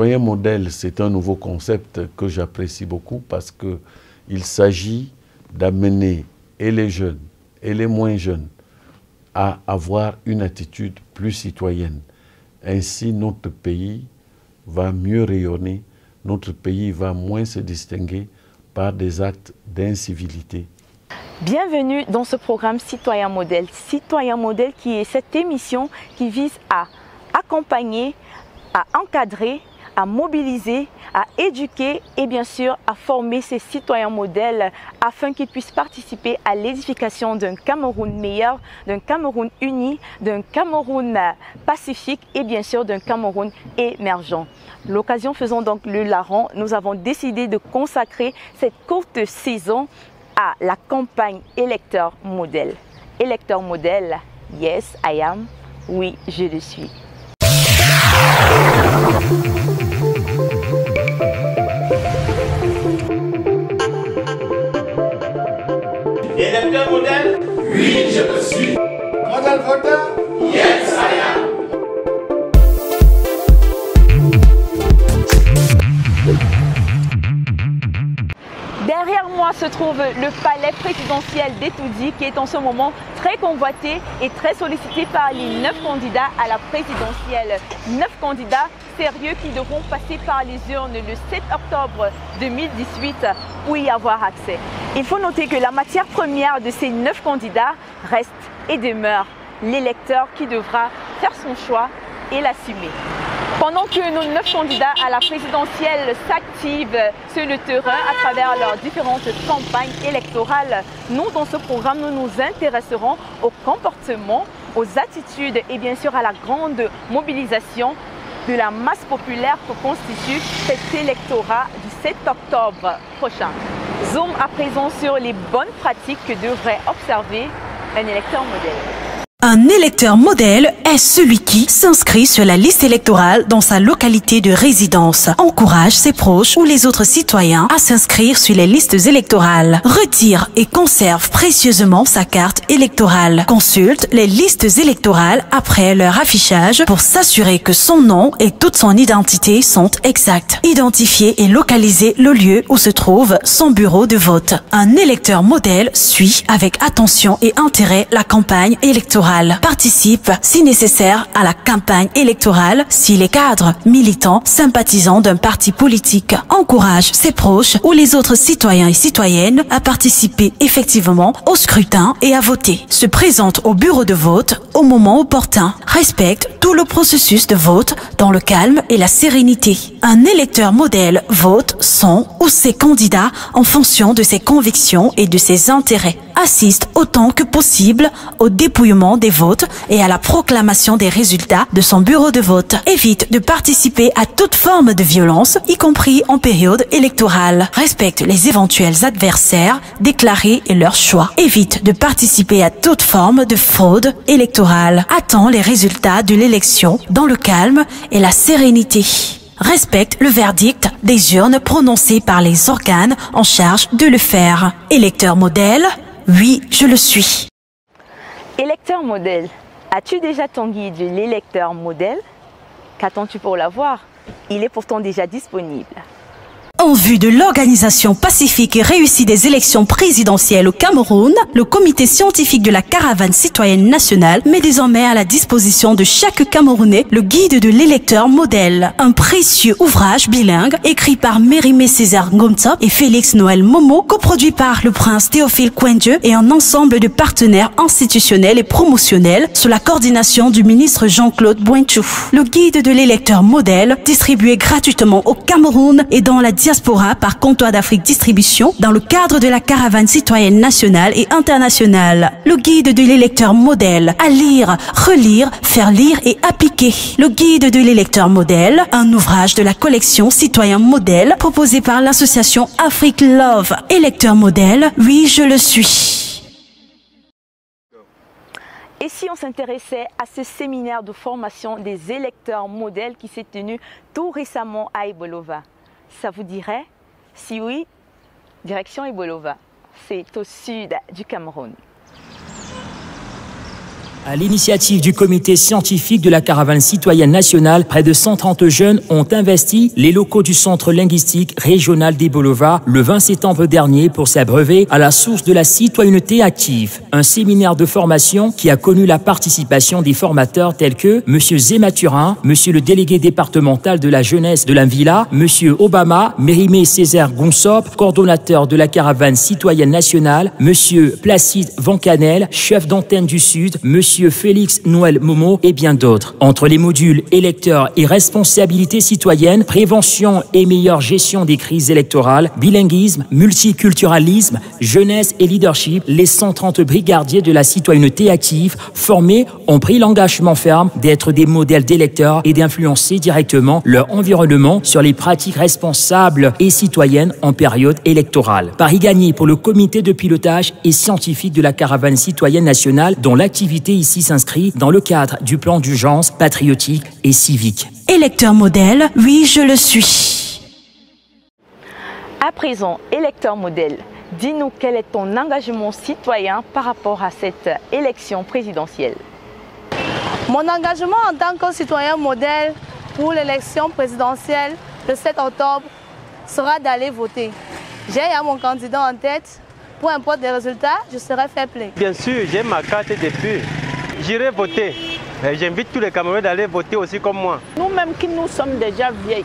citoyen modèle, c'est un nouveau concept que j'apprécie beaucoup parce qu'il s'agit d'amener et les jeunes et les moins jeunes à avoir une attitude plus citoyenne. Ainsi, notre pays va mieux rayonner, notre pays va moins se distinguer par des actes d'incivilité. Bienvenue dans ce programme Citoyen Modèle. Citoyen Modèle qui est cette émission qui vise à accompagner, à encadrer, à mobiliser, à éduquer et bien sûr à former ces citoyens modèles afin qu'ils puissent participer à l'édification d'un Cameroun meilleur, d'un Cameroun uni, d'un Cameroun pacifique et bien sûr d'un Cameroun émergent. L'occasion faisant donc le larron, nous avons décidé de consacrer cette courte saison à la campagne électeur modèle. Électeur modèle, yes I am, oui je le suis. Électeur modèle, oui je le suis. Modèle voteur, yes I am. Derrière moi se trouve le palais présidentiel d'Etoudi qui est en ce moment très convoité et très sollicité par les 9 candidats à la présidentielle. 9 candidats sérieux qui devront passer par les urnes le 7 octobre 2018 pour y avoir accès. Il faut noter que la matière première de ces 9 candidats reste et demeure l'électeur qui devra faire son choix et l'assumer. Pendant que nos 9 candidats à la présidentielle s'activent sur le terrain à travers leurs différentes campagnes électorales, nous, dans ce programme, nous nous intéresserons au comportement, aux attitudes et bien sûr à la grande mobilisation de la masse populaire que constitue cet électorat du 7 octobre prochain. Zoom à présent sur les bonnes pratiques que devrait observer un électeur modèle. Un électeur modèle est celui qui s'inscrit sur la liste électorale dans sa localité de résidence, encourage ses proches ou les autres citoyens à s'inscrire sur les listes électorales, retire et conserve précieusement sa carte électorale, consulte les listes électorales après leur affichage pour s'assurer que son nom et toute son identité sont exacts, identifier et localiser le lieu où se trouve son bureau de vote. Un électeur modèle suit avec attention et intérêt la campagne électorale, participe si nécessaire à la campagne électorale s'il est cadre, militant, sympathisant d'un parti politique, encourage ses proches ou les autres citoyens et citoyennes à participer effectivement au scrutin et à voter, se présente au bureau de vote au moment opportun, respecte tout le processus de vote dans le calme et la sérénité. Un électeur modèle vote son ou ses candidats en fonction de ses convictions et de ses intérêts, assiste autant que possible au dépouillement des votes et à la proclamation des résultats de son bureau de vote, évite de participer à toute forme de violence, y compris en période électorale, respecte les éventuels adversaires déclarés et leur choix, évite de participer à toute forme de fraude électorale, attend les résultats de l'élection dans le calme et la sérénité, respecte le verdict des urnes prononcé par les organes en charge de le faire. Électeur modèle, oui, je le suis. Électeur modèle, as-tu déjà ton guide de l'électeur modèle? Qu'attends-tu pour l'avoir? Il est pourtant déjà disponible. En vue de l'organisation pacifique et réussie des élections présidentielles au Cameroun, le comité scientifique de la caravane citoyenne nationale met désormais à la disposition de chaque Camerounais le guide de l'électeur modèle, un précieux ouvrage bilingue écrit par Mérimée César Ngomtsop et Félix Noël Momo, coproduit par le prince Théophile Kouendieu et un ensemble de partenaires institutionnels et promotionnels sous la coordination du ministre Jean-Claude Boinchou. Le guide de l'électeur modèle, distribué gratuitement au Cameroun et dans la diaspora par Comptoir d'Afrique Distribution dans le cadre de la caravane citoyenne nationale et internationale. Le guide de l'électeur modèle, à lire, relire, faire lire et appliquer. Le guide de l'électeur modèle, un ouvrage de la collection Citoyen Modèle proposé par l'association Afrique Love. Électeur modèle, oui je le suis. Et si on s'intéressait à ce séminaire de formation des électeurs modèles qui s'est tenu tout récemment à Ibolova? Ça vous dirait? Si oui, direction Ibolova. C'est au sud du Cameroun. À l'initiative du comité scientifique de la caravane citoyenne nationale, près de 130 jeunes ont investi les locaux du centre linguistique régional des Bolova le 20 septembre dernier pour s'abreuver à la source de la citoyenneté active. Un séminaire de formation qui a connu la participation des formateurs tels que M. Zématurin, M. le délégué départemental de la jeunesse de l'Anvila, M. Obama, Mérimée Césaire Gonsop, coordonnateur de la caravane citoyenne nationale, M. Placide Vancanel, chef d'antenne du Sud, M. Félix Noël Momo et bien d'autres. Entre les modules électeurs et responsabilité citoyenne, prévention et meilleure gestion des crises électorales, bilinguisme, multiculturalisme, jeunesse et leadership, les 130 brigadiers de la citoyenneté active formés ont pris l'engagement ferme d'être des modèles d'électeurs et d'influencer directement leur environnement sur les pratiques responsables et citoyennes en période électorale. Pari gagné pour le comité de pilotage et scientifique de la caravane citoyenne nationale dont l'activité ici s'inscrit dans le cadre du plan d'urgence patriotique et civique. Électeur modèle, oui, je le suis. À présent, électeur modèle, dis-nous quel est ton engagement citoyen par rapport à cette élection présidentielle. Mon engagement en tant que citoyen modèle pour l'élection présidentielle le 7 octobre sera d'aller voter. J'ai mon candidat en tête. Peu importe les résultats, je serai fair play. Bien sûr, j'ai ma carte depuis. J'irai voter. J'invite tous les Camerounais d'aller voter aussi comme moi. Nous-mêmes qui nous sommes déjà vieilles,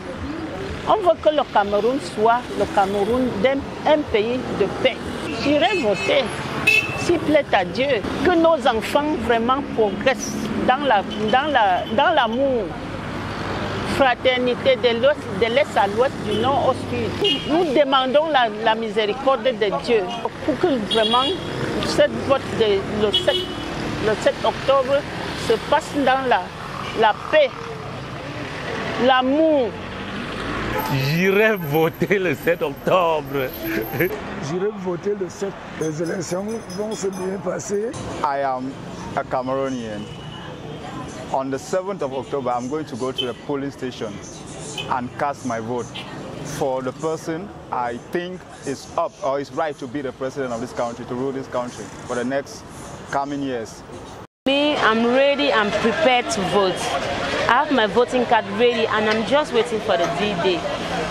on veut que le Cameroun soit le Cameroun d'un pays de paix. J'irai voter, s'il plaît à Dieu, que nos enfants vraiment progressent dans l'amour, fraternité de l'Est à l'Ouest, du Nord au Sud. Nous demandons la miséricorde de Dieu pour que vraiment cette vote le 7 octobre se passe dans la paix, l'amour. J'irai voter le 7 octobre. J'irai voter le 7. Les élections vont se bien passer. I am a Cameroonian. On the 7th of October, I'm going to go to the polling station and cast my vote for the person I think is up or is right to be the president of this country, to rule this country for the next coming years. Me, I'm ready, I'm prepared to vote. I have my voting card ready and I'm just waiting for the D-Day.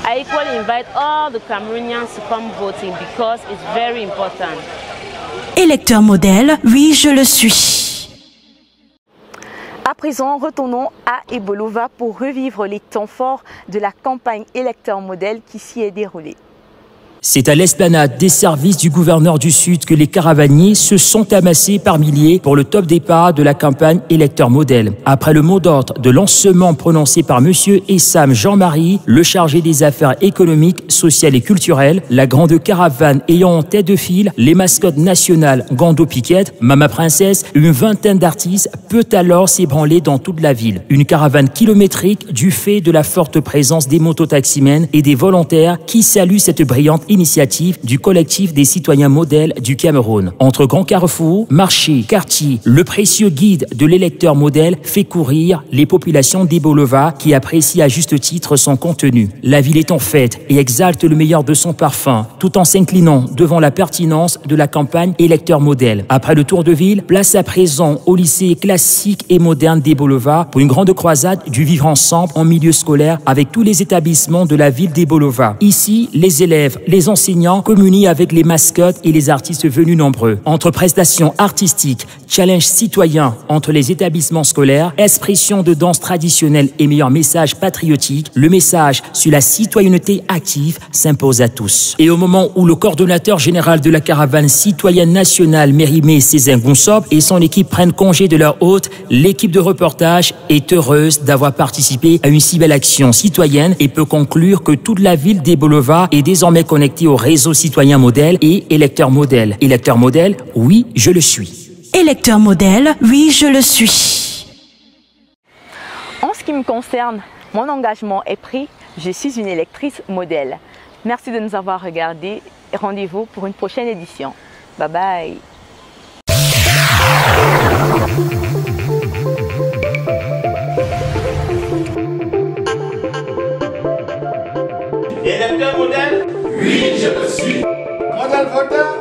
I equally invite all the Cameroonians to come voting because it's very important. Électeur modèle, oui, je le suis. À présent, retournons à Ebolova pour revivre les temps forts de la campagne électeur modèle qui s'y est déroulée. C'est à l'esplanade des services du gouverneur du Sud que les caravaniers se sont amassés par milliers pour le top départ de la campagne électeur modèle. Après le mot d'ordre de lancement prononcé par M. Essam Jean-Marie, le chargé des affaires économiques, sociales et culturelles, la grande caravane ayant en tête de file les mascottes nationales Gando Piquette, Mama Princesse, une vingtaine d'artistes peut alors s'ébranler dans toute la ville. Une caravane kilométrique du fait de la forte présence des mototaximens et des volontaires qui saluent cette brillante initiative du collectif des citoyens modèles du Cameroun. Entre grands carrefours, marchés, quartiers, le précieux guide de l'électeur modèle fait courir les populations d'Ebolova qui apprécient à juste titre son contenu. La ville est en fête et exalte le meilleur de son parfum, tout en s'inclinant devant la pertinence de la campagne électeur modèle. Après le tour de ville, place à présent au lycée classique et moderne d'Ebolova pour une grande croisade du vivre ensemble en milieu scolaire avec tous les établissements de la ville d'Ebolova. Ici, les élèves, les enseignants communient avec les mascottes et les artistes venus nombreux. Entre prestations artistiques, challenges citoyens entre les établissements scolaires, expression de danse traditionnelle et meilleur message patriotique, le message sur la citoyenneté active s'impose à tous. Et au moment où le coordonnateur général de la caravane citoyenne nationale Mérimée Césaire Gonsop et son équipe prennent congé de leur hôte, l'équipe de reportage est heureuse d'avoir participé à une si belle action citoyenne et peut conclure que toute la ville d'Ebolova est désormais connectée au réseau citoyen modèle et électeur modèle. Électeur modèle, oui, je le suis. Électeur modèle, oui, je le suis. En ce qui me concerne, mon engagement est pris. Je suis une électrice modèle. Merci de nous avoir regardés et rendez-vous pour une prochaine édition. Bye bye. Électeur modèle, oui, je le suis. Modèle voteur,